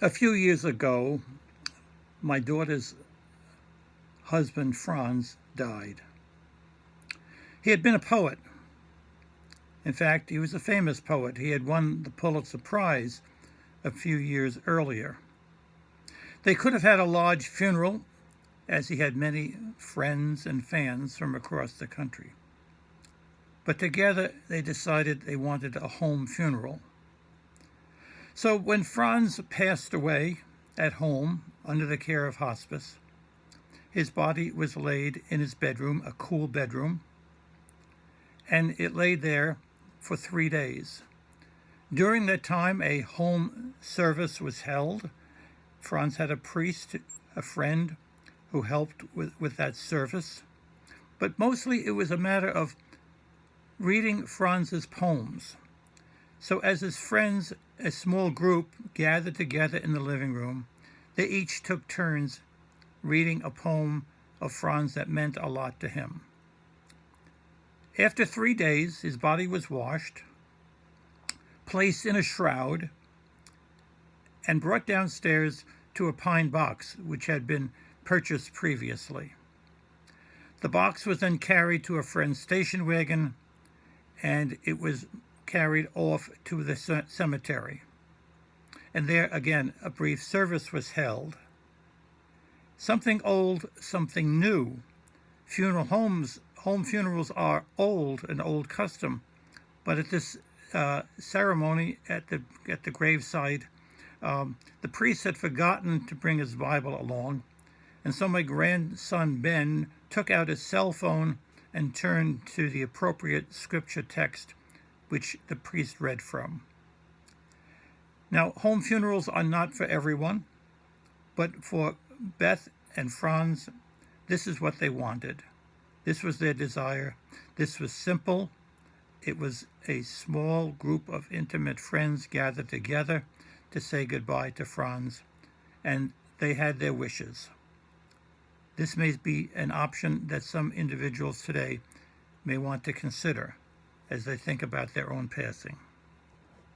A few years ago, my daughter's husband, Franz, died. He had been a poet. In fact, he was a famous poet. He had won the Pulitzer Prize a few years earlier. They could have had a large funeral, as he had many friends and fans from across the country. But together they decided they wanted a home funeral. So when Franz passed away at home under the care of hospice, his body was laid in his bedroom, a cool bedroom, and it lay there for 3 days. During that time, a home service was held. Franz had a priest, a friend, who helped with that service. But mostly it was a matter of reading Franz's poems. So as his friends, a small group, gathered together in the living room, they each took turns reading a poem of Franz that meant a lot to him. After 3 days, his body was washed, placed in a shroud, and brought downstairs to a pine box which had been purchased previously. The box was then carried to a friend's station wagon, and it was carried off to the cemetery. And there again a brief service was held. Something old, something new. Home funerals are an old custom, but at this ceremony at the graveside, the priest had forgotten to bring his Bible along, and so my grandson Ben took out his cell phone and turned to the appropriate scripture text, which the priest read from. Now, home funerals are not for everyone, but for Beth and Franz, this is what they wanted. This was their desire. This was simple. It was a small group of intimate friends gathered together to say goodbye to Franz, and they had their wishes. This may be an option that some individuals today may want to consider as they think about their own passing.